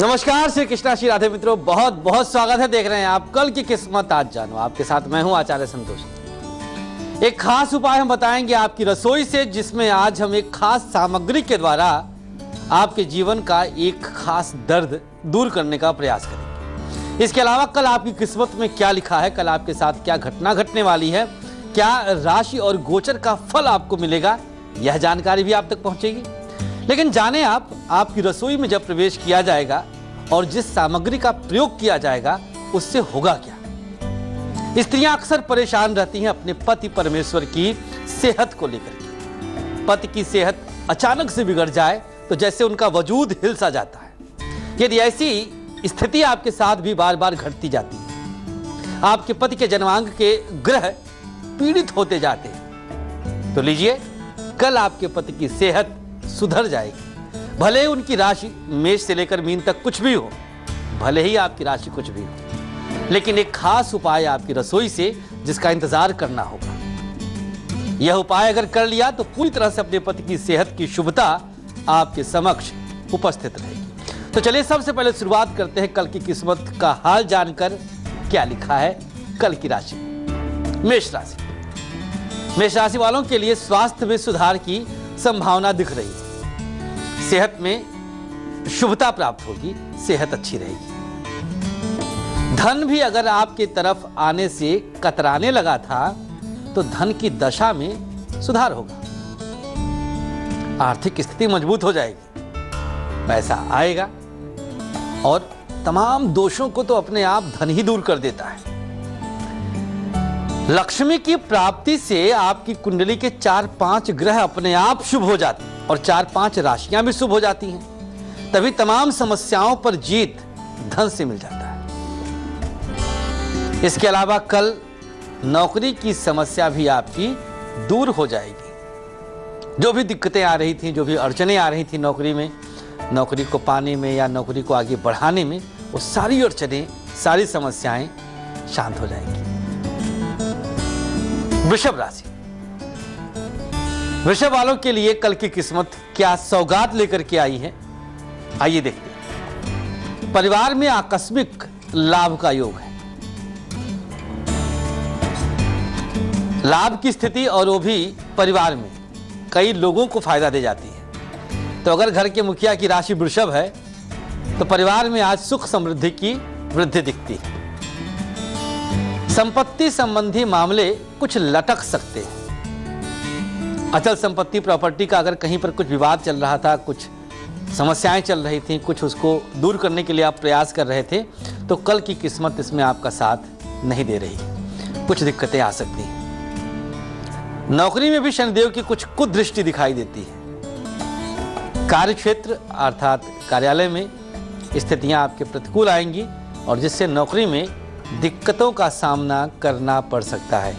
नमस्कार, श्री कृष्णा, श्री राधे मित्रों, बहुत बहुत स्वागत है। देख रहे हैं आप कल की किस्मत आज जानो। आपके साथ मैं हूं आचार्य संतोष। एक खास उपाय हम बताएंगे आपकी रसोई से, जिसमें आज हम एक खास सामग्री के द्वारा आपके जीवन का एक खास दर्द दूर करने का प्रयास करेंगे। इसके अलावा कल आपकी किस्मत में क्या लिखा है, कल आपके साथ क्या घटना घटने वाली है, क्या राशि और गोचर का फल आपको मिलेगा, यह जानकारी भी आप तक पहुंचेगी। लेकिन जाने आप, आपकी रसोई में जब प्रवेश किया जाएगा और जिस सामग्री का प्रयोग किया जाएगा उससे होगा क्या। स्त्रियां अक्सर परेशान रहती हैं अपने पति परमेश्वर की सेहत को लेकर के। पति की सेहत अचानक से बिगड़ जाए तो जैसे उनका वजूद हिल सा जाता है। यदि ऐसी स्थिति आपके साथ भी बार बार घटती जाती है, आपके पति के जन्मांग के ग्रह पीड़ित होते जाते हैं, तो लीजिए कल आपके पति की सेहत सुधर जाएगी। भले ही उनकी राशि मेष से लेकर मीन तक कुछ भी हो, भले ही आपकी राशि कुछ भी हो, लेकिन एक खास उपाय आपकी रसोई से जिसका इंतजार करना होगा। यह उपाय अगर कर लिया तो पूरी तरह से अपने पति की सेहत की शुभता आपके समक्ष उपस्थित रहेगी। तो चलिए सबसे पहले शुरुआत करते हैं कल की किस्मत का हाल जानकर क्या लिखा है कल की राशि। मेष राशि। मेष राशि वालों के लिए स्वास्थ्य में सुधार की संभावना दिख रही है। सेहत में शुभता प्राप्त होगी, सेहत अच्छी रहेगी। धन भी अगर आपके तरफ आने से कतराने लगा था तो धन की दशा में सुधार होगा। आर्थिक स्थिति मजबूत हो जाएगी, पैसा आएगा और तमाम दोषों को तो अपने आप धन ही दूर कर देता है। लक्ष्मी की प्राप्ति से आपकी कुंडली के 4-5 ग्रह अपने आप शुभ हो जाते हैं और 4-5 राशियां भी शुभ हो जाती हैं। तभी तमाम समस्याओं पर जीत धन से मिल जाता है। इसके अलावा कल नौकरी की समस्या भी आपकी दूर हो जाएगी। जो भी दिक्कतें आ रही थी, जो भी अड़चनें आ रही थी नौकरी में, नौकरी को पाने में या नौकरी को आगे बढ़ाने में, वो सारी अड़चनें, सारी समस्याएं शांत हो जाएंगी। वृषभ राशि। वृषभ वालों के लिए कल की किस्मत क्या सौगात लेकर के आई है, आइए देखते हैं। परिवार में आकस्मिक लाभ का योग है। लाभ की स्थिति और वो भी परिवार में कई लोगों को फायदा दे जाती है। तो अगर घर के मुखिया की राशि वृषभ है तो परिवार में आज सुख समृद्धि की वृद्धि दिखती है। संपत्ति संबंधी मामले कुछ लटक सकते हैं। अचल संपत्ति, प्रॉपर्टी का अगर कहीं पर कुछ विवाद चल रहा था, कुछ समस्याएं चल रही थी, कुछ उसको दूर करने के लिए आप प्रयास कर रहे थे, तो कल की किस्मत इसमें आपका साथ नहीं दे रही, कुछ दिक्कतें आ सकती हैं। नौकरी में भी शनिदेव की कुछ कुदृष्टि दिखाई देती है। कार्यक्षेत्र अर्थात कार्यालय में स्थितियां आपके प्रतिकूल आएंगी और जिससे नौकरी में दिक्कतों का सामना करना पड़ सकता है।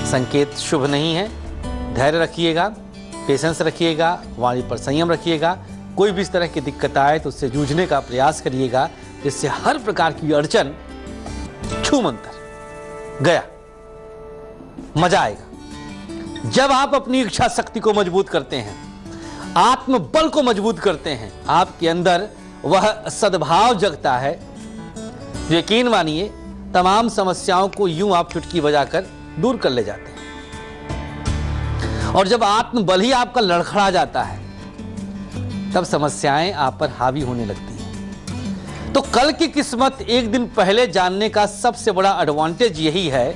संकेत शुभ नहीं है। धैर्य रखिएगा, पेशेंस रखिएगा, वाणी पर संयम रखिएगा। कोई भी इस तरह की दिक्कत आए तो उससे जूझने का प्रयास करिएगा, जिससे हर प्रकार की अड़चन छूमंतर गया, मजा आएगा। जब आप अपनी इच्छा शक्ति को मजबूत करते हैं, आत्मबल को मजबूत करते हैं, आपके अंदर वह सद्भाव जगता है, यकीन मानिए तमाम समस्याओं को यूं आप चुटकी बजाकर दूर कर ले जाते हैं। और जब आत्मबल ही आपका लड़खड़ा जाता है तब समस्याएं आप पर हावी होने लगती हैं। तो कल की किस्मत एक दिन पहले जानने का सबसे बड़ा एडवांटेज यही है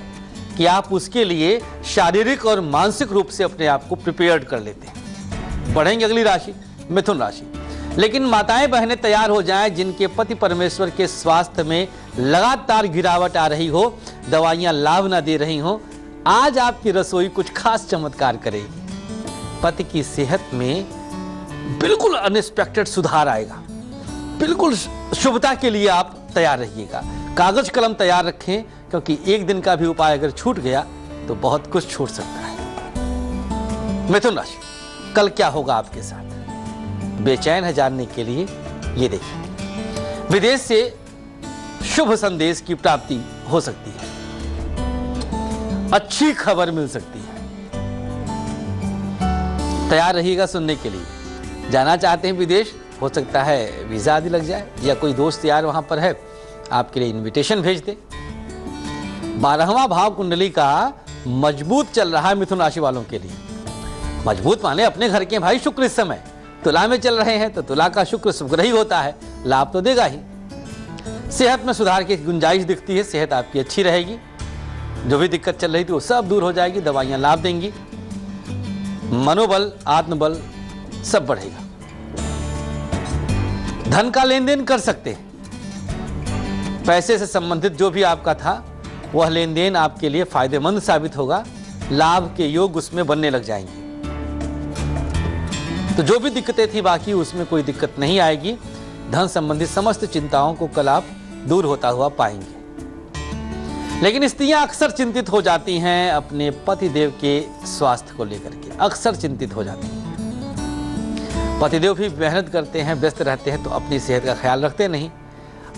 कि आप उसके लिए शारीरिक और मानसिक रूप से अपने आप को प्रिपेयर्ड कर लेते हैं। बढ़ेंगे अगली राशि, मिथुन राशि। लेकिन माताएं बहनें तैयार हो जाएं जिनके पति परमेश्वर के स्वास्थ्य में लगातार गिरावट आ रही हो, दवाइयां लाभ ना दे रही हो। आज आपकी रसोई कुछ खास चमत्कार करेगी। पति की सेहत में बिल्कुल अनएक्सपेक्टेड सुधार आएगा। बिल्कुल शुभता के लिए आप तैयार रहिएगा। कागज कलम तैयार रखें, क्योंकि एक दिन का भी उपाय अगर छूट गया तो बहुत कुछ छूट सकता है। मिथुन राशि, कल क्या होगा आपके साथ, बेचैन है जानने के लिए, ये देखिए। विदेश से शुभ संदेश की प्राप्ति हो सकती है, अच्छी खबर मिल सकती है। तैयार रहिएगा सुनने के लिए। जाना चाहते हैं विदेश हो सकता है वीज़ा आदि लग जाए, या कोई दोस्त यार वहाँ पर है आपके लिए इनविटेशन भेज दे। 12वां भाव कुंडली का मजबूत चल रहा है मिथुन राशि वालों के लिए। मजबूत माने अपने घर के भाई शुक्र इस समय तुला में चल रहे हैं, तो तुला का शुक्र शुभग्रही होता है, लाभ तो देगा ही। सेहत में सुधार की गुंजाइश दिखती है, सेहत आपकी अच्छी रहेगी, जो भी दिक्कत चल रही थी वो सब दूर हो जाएगी, दवाइयां लाभ देंगी, मनोबल आत्मबल सब बढ़ेगा। धन का लेन देन कर सकते हैं, पैसे से संबंधित जो भी आपका था वह लेन देन आपके लिए फायदेमंद साबित होगा, लाभ के योग उसमें बनने लग जाएंगे। तो जो भी दिक्कतें थी बाकी उसमें कोई दिक्कत नहीं आएगी। धन संबंधित समस्त चिंताओं को कल आप दूर होता हुआ पाएंगे। लेकिन स्त्रियां अक्सर चिंतित हो जाती हैं अपने पतिदेव के स्वास्थ्य को लेकर के, अक्सर चिंतित हो जाती हैं। पतिदेव भी मेहनत करते हैं, व्यस्त रहते हैं, तो अपनी सेहत का ख्याल रखते नहीं।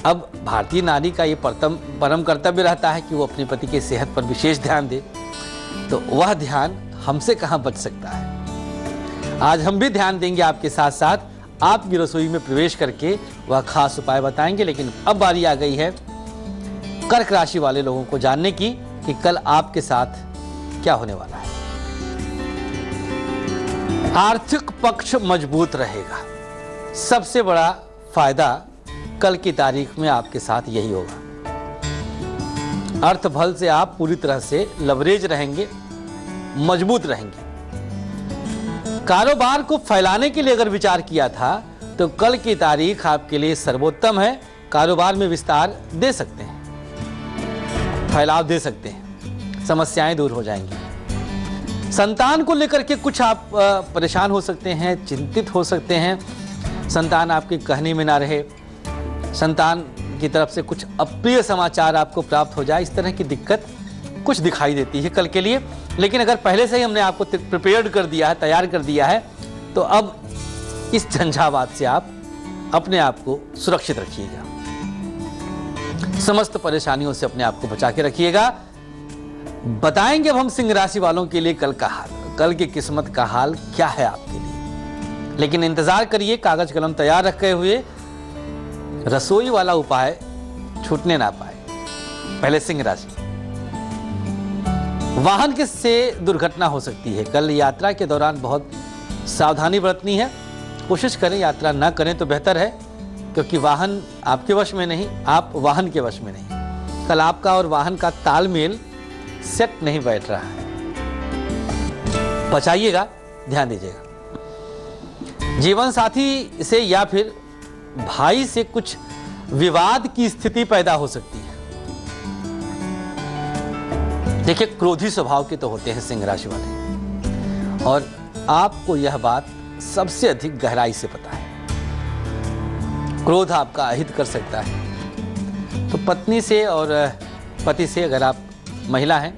अब भारतीय नारी का ये परम कर्तव्य रहता है कि वो अपने पति की सेहत पर विशेष ध्यान दे, तो वह ध्यान हमसे कहाँ बच सकता है। आज हम भी ध्यान देंगे आपके साथ साथ, आपकी रसोई में प्रवेश करके वह खास उपाय बताएंगे। लेकिन अब बारी आ गई है कर्क राशि वाले लोगों को जानने की कि कल आपके साथ क्या होने वाला है। आर्थिक पक्ष मजबूत रहेगा, सबसे बड़ा फायदा कल की तारीख में आपके साथ यही होगा। अर्थ बल से आप पूरी तरह से लवरेज रहेंगे, मजबूत रहेंगे। कारोबार को फैलाने के लिए अगर विचार किया था तो कल की तारीख आपके लिए सर्वोत्तम है। कारोबार में विस्तार दे सकते हैं, फैलाव दे सकते हैं, समस्याएं दूर हो जाएंगी। संतान को लेकर के कुछ आप परेशान हो सकते हैं, चिंतित हो सकते हैं, संतान आपके कहने में ना रहे, संतान की तरफ से कुछ अप्रिय समाचार आपको प्राप्त हो जाए, इस तरह की दिक्कत कुछ दिखाई देती है कल के लिए। लेकिन अगर पहले से ही हमने आपको प्रिपेयर्ड कर दिया है, तैयार कर दिया है, तो अब इस झंझावात से आप अपने आप को सुरक्षित रखिएगा, समस्त परेशानियों से अपने आप को बचा के रखिएगा। बताएंगे अब हम सिंह राशि वालों के लिए कल का हाल, कल की किस्मत का हाल क्या है आपके लिए। लेकिन इंतजार करिए, कागज कलम तैयार रखे हुए, रसोई वाला उपाय छूटने ना पाए। पहले सिंह राशि, वाहन के से दुर्घटना हो सकती है कल। यात्रा के दौरान बहुत सावधानी बरतनी है, कोशिश करें यात्रा ना करें तो बेहतर है, क्योंकि वाहन आपके वश में नहीं, आप वाहन के वश में नहीं। कल आपका और वाहन का तालमेल सेट नहीं बैठ रहा है, बचाइएगा, ध्यान दीजिएगा। जीवन साथी से या फिर भाई से कुछ विवाद की स्थिति पैदा हो सकती है। देखिए, क्रोधी स्वभाव के तो होते हैं सिंह राशि वाले, और आपको यह बात सबसे अधिक गहराई से पता है। क्रोध आपका अहित कर सकता है। तो पत्नी से और पति से, अगर आप महिला हैं,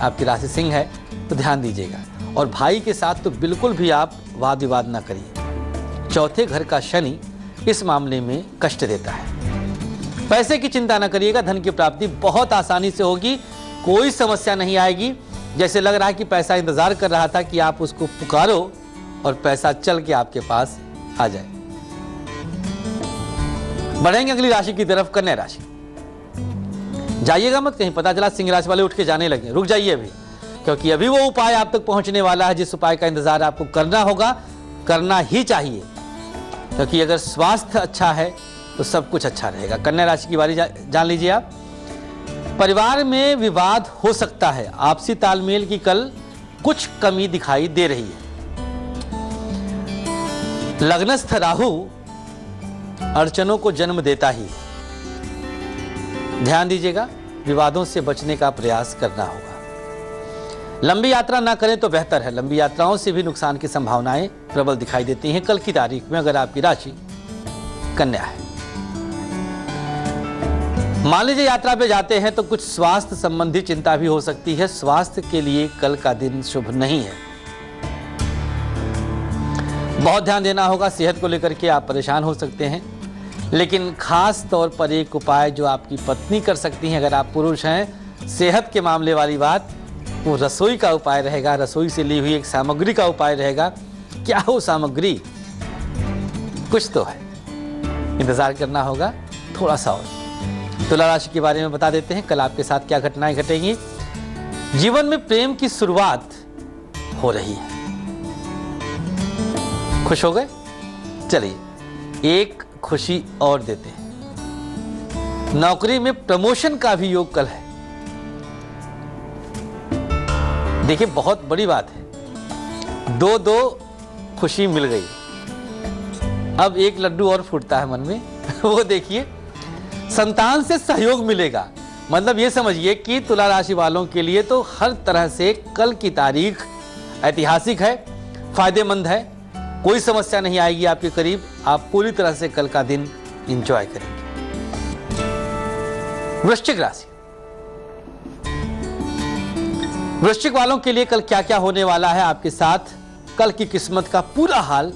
आपकी राशि सिंह है, तो ध्यान दीजिएगा। और भाई के साथ तो बिल्कुल भी आप वाद विवाद ना करिए। चौथे घर का शनि इस मामले में कष्ट देता है। पैसे की चिंता ना करिएगा, धन की प्राप्ति बहुत आसानी से होगी, कोई समस्या नहीं आएगी। जैसे लग रहा है कि पैसा इंतजार कर रहा था कि आप उसको पुकारो और पैसा चल के आपके पास आ जाए। बढ़ेंगे अगली राशि की तरफ, कन्या राशि। जाइएगा मत कहीं, पता चला सिंह राशि वाले उठ के जाने लगे, रुक जाइए अभी, क्योंकि अभी वो उपाय आप तक पहुंचने वाला है जिस उपाय का इंतजार आपको करना होगा, करना ही चाहिए। क्योंकि अगर स्वास्थ्य अच्छा है तो सब कुछ अच्छा रहेगा। कन्या राशि की बारी जान लीजिए आप। परिवार में विवाद हो सकता है, आपसी तालमेल की कल कुछ कमी दिखाई दे रही है। लग्नस्थ राहु अड़चनों को जन्म देता ही, ध्यान दीजिएगा, विवादों से बचने का प्रयास करना होगा। लंबी यात्रा ना करें तो बेहतर है, लंबी यात्राओं से भी नुकसान की संभावनाएं प्रबल दिखाई देती हैं कल की तारीख में, अगर आपकी राशि कन्या है। मान लीजिए यात्रा पे जाते हैं तो कुछ स्वास्थ्य संबंधी चिंता भी हो सकती है। स्वास्थ्य के लिए कल का दिन शुभ नहीं है, बहुत ध्यान देना होगा। सेहत को लेकर के आप परेशान हो सकते हैं, लेकिन खास तौर पर एक उपाय जो आपकी पत्नी कर सकती हैं, अगर आप पुरुष हैं, सेहत के मामले वाली बात, वो रसोई का उपाय रहेगा। रसोई से ली हुई एक सामग्री का उपाय रहेगा। क्या हो सामग्री? कुछ तो है, इंतजार करना होगा थोड़ा सा और। तुला राशि के बारे में बता देते हैं कल आपके साथ क्या घटनाएं घटेंगी। जीवन में प्रेम की शुरुआत हो रही है। खुश हो गए? चलिए एक खुशी और देते हैं। नौकरी में प्रमोशन का भी योग कल है। देखिए बहुत बड़ी बात है, दो खुशी मिल गई। अब एक लड्डू और फूटता है मन में वो देखिए, संतान से सहयोग मिलेगा। मतलब ये समझिए कि तुला राशि वालों के लिए तो हर तरह से कल की तारीख ऐतिहासिक है, फायदेमंद है। कोई समस्या नहीं आएगी आपके करीब। आप पूरी तरह से कल का दिन एंजॉय करेंगे। वृश्चिक राशि, वृश्चिक वालों के लिए कल क्या क्या होने वाला है आपके साथ, कल की किस्मत का पूरा हाल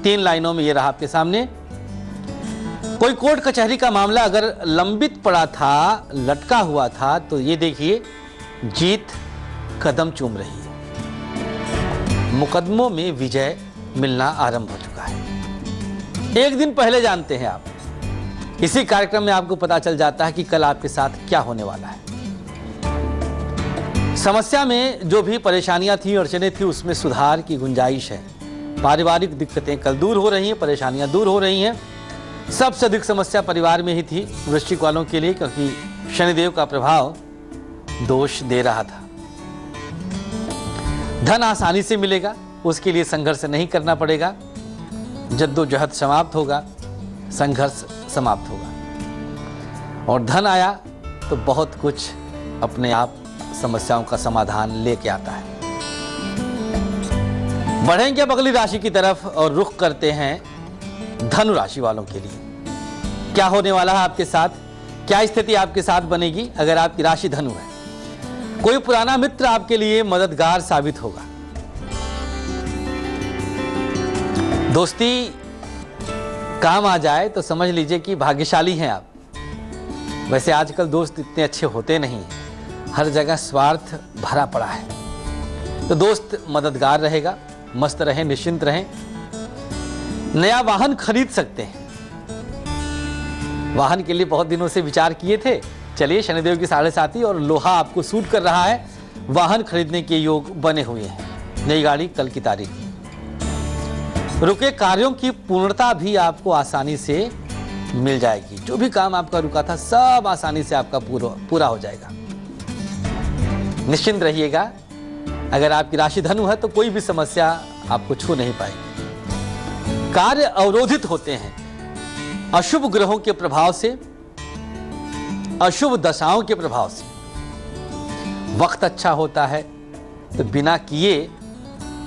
3 लाइनों में ये रहा आपके सामने। कोई कोर्ट कचहरी का मामला अगर लंबित पड़ा था, लटका हुआ था, तो ये देखिए जीत कदम चूम रही है। मुकदमों में विजय मिलना आरंभ हो चुका है। एक दिन पहले जानते हैं आप, इसी कार्यक्रम में आपको पता चल जाता है कि कल आपके साथ क्या होने वाला है। समस्या में जो भी परेशानियां थी, अड़चनें थी, उसमें सुधार की गुंजाइश है। पारिवारिक दिक्कतें कल दूर हो रही हैं, परेशानियां दूर हो रही हैं। सबसे अधिक समस्या परिवार में ही थी वृश्चिक वालों के लिए, क्योंकि शनिदेव का प्रभाव दोष दे रहा था। धन आसानी से मिलेगा, उसके लिए संघर्ष नहीं करना पड़ेगा। जद्दोजहद समाप्त होगा, संघर्ष समाप्त होगा, और धन आया तो बहुत कुछ अपने आप समस्याओं का समाधान लेके आता है। बढ़ेंगे अब अगली राशि की तरफ और रुख करते हैं धनु राशि वालों के लिए। क्या होने वाला है आपके साथ, क्या स्थिति आपके साथ बनेगी अगर आपकी राशि धनु है। कोई पुराना मित्र आपके लिए मददगार साबित होगा। दोस्ती काम आ जाए तो समझ लीजिए कि भाग्यशाली हैं आप। वैसे आजकल दोस्त इतने अच्छे होते नहीं हैं, हर जगह स्वार्थ भरा पड़ा है। तो दोस्त मददगार रहेगा, मस्त रहें, निश्चिंत रहें। नया वाहन खरीद सकते हैं। वाहन के लिए बहुत दिनों से विचार किए थे, चलिए शनिदेव की 7.5 और लोहा आपको सूट कर रहा है, वाहन खरीदने के योग बने हुए हैं। नई गाड़ी कल की तारीख। रुके कार्यों की पूर्णता भी आपको आसानी से मिल जाएगी। जो भी काम आपका रुका था सब आसानी से आपका पूरा हो जाएगा। निश्चिंत रहिएगा। अगर आपकी राशि धनु है तो कोई भी समस्या आपको छू नहीं पाएगी। कार्य अवरोधित होते हैं अशुभ ग्रहों के प्रभाव से, अशुभ दशाओं के प्रभाव से। वक्त अच्छा होता है तो बिना किए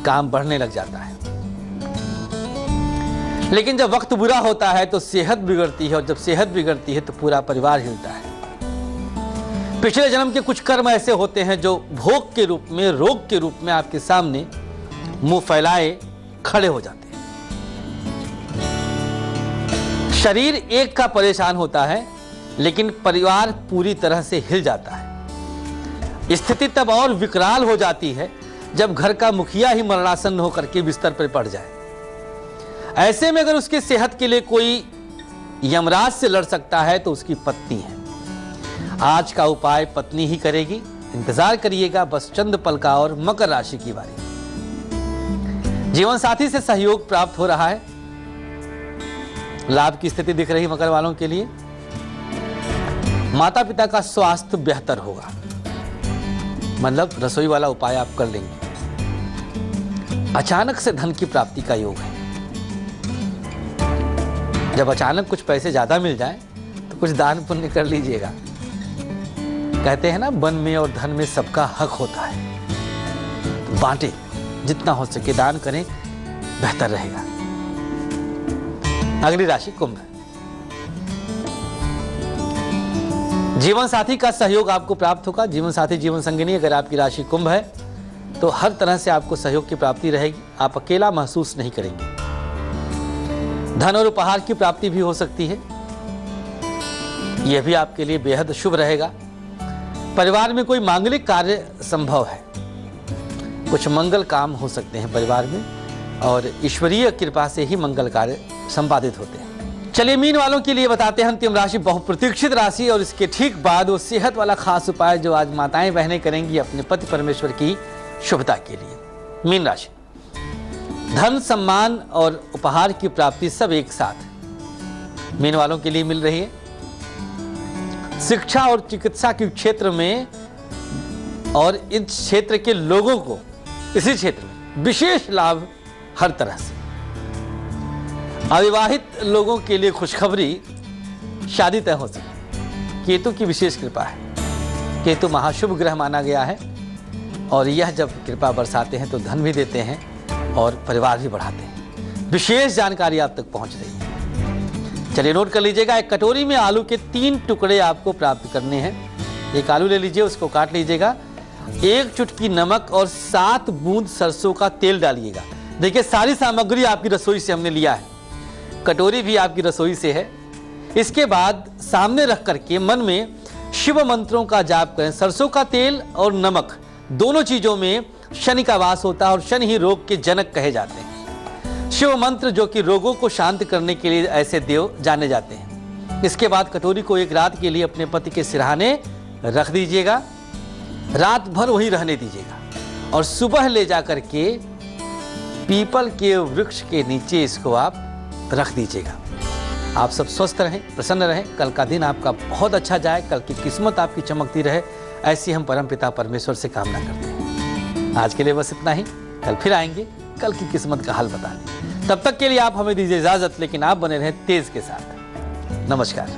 काम बढ़ने लग जाता है, लेकिन जब वक्त बुरा होता है तो सेहत बिगड़ती है, और जब सेहत बिगड़ती है तो पूरा परिवार हिलता है। पिछले जन्म के कुछ कर्म ऐसे होते हैं जो भोग के रूप में, रोग के रूप में आपके सामने मुंह फैलाए खड़े हो जाते हैं। शरीर एक का परेशान होता है, लेकिन परिवार पूरी तरह से हिल जाता है। स्थिति तब और विकराल हो जाती है जब घर का मुखिया ही मरणासन्न होकर के बिस्तर पर पड़ जाए। ऐसे में अगर उसके सेहत के लिए कोई यमराज से लड़ सकता है तो उसकी पत्नी है। आज का उपाय पत्नी ही करेगी, इंतजार करिएगा बस चंद पल का। और मकर राशि की बारी। जीवन साथी से सहयोग प्राप्त हो रहा है, लाभ की स्थिति दिख रही मकर वालों के लिए। माता पिता का स्वास्थ्य बेहतर होगा, मतलब रसोई वाला उपाय आप कर लेंगे। अचानक से धन की प्राप्ति का योग है। जब अचानक कुछ पैसे ज्यादा मिल जाए तो कुछ दान पुण्य कर लीजिएगा। कहते हैं ना, वन में और धन में सबका हक होता है, तो बांटे, जितना हो सके दान करें, बेहतर रहेगा। अगली राशि कुंभ। जीवन साथी का सहयोग आपको प्राप्त होगा। जीवन साथी, जीवन संगिनी अगर आपकी राशि कुंभ है तो हर तरह से आपको सहयोग की प्राप्ति रहेगी। आप अकेला महसूस नहीं करेंगे। धन और उपहार की प्राप्ति भी हो सकती है, यह भी आपके लिए बेहद शुभ रहेगा। परिवार में कोई मांगलिक कार्य संभव है, कुछ मंगल काम हो सकते हैं परिवार में, और ईश्वरीय कृपा से ही मंगल कार्य संपादित होते हैं। चलिए मीन वालों के लिए बताते हैं अंतिम राशि, बहुप्रतीक्षित राशि, और इसके ठीक बाद वो सेहत वाला खास उपाय जो आज माताएं बहनें करेंगी अपने पति परमेश्वर की शुभता के लिए। मीन राशि, धन सम्मान और उपहार की प्राप्ति सब एक साथ मीन वालों के लिए मिल रही है। शिक्षा और चिकित्सा के क्षेत्र में और इस क्षेत्र के लोगों को इसी क्षेत्र में विशेष लाभ हर तरह से। अविवाहित लोगों के लिए खुशखबरी, शादी तय हो सके। केतु की विशेष कृपा है। केतु महाशुभ ग्रह माना गया है और यह जब कृपा बरसाते हैं तो धन भी देते हैं और परिवार भी बढ़ाते हैं। विशेष जानकारी आप तक पहुंच रही है। चलिए नोट कर लीजिएगा, एक कटोरी में आलू के 3 टुकड़े आपको प्राप्त करने हैं। एक आलू ले लीजिए, उसको काट लीजिएगा। 1 चुटकी नमक और 7 बूंद सरसों का तेल डालिएगा। देखिए सारी सामग्री आपकी रसोई से हमने लिया है, कटोरी भी आपकी रसोई से है। इसके बाद सामने रख करके मन में शिव मंत्रों का जाप करें। सरसों का तेल और नमक दोनों चीजों में शनि का वास होता है और शनि ही रोग के जनक कहे जाते हैं। शिव मंत्र जो कि रोगों को शांत करने के लिए ऐसे देव जाने जाते हैं। इसके बाद कटोरी को एक रात के लिए अपने पति के सिरहाने रख दीजिएगा, रात भर वहीं रहने दीजिएगा और सुबह ले जाकर के पीपल के वृक्ष के नीचे इसको आप रख दीजिएगा। आप सब स्वस्थ रहें, प्रसन्न रहें, कल का दिन आपका बहुत अच्छा जाए, कल की किस्मत आपकी चमकती रहे, ऐसी हम परमपिता परमेश्वर से कामना करते हैं। आज के लिए बस इतना ही, कल फिर आएंगे कल की किस्मत का हल बताने। तब तक के लिए आप हमें दीजिए इजाजत, लेकिन आप बने रहें तेज के साथ। नमस्कार।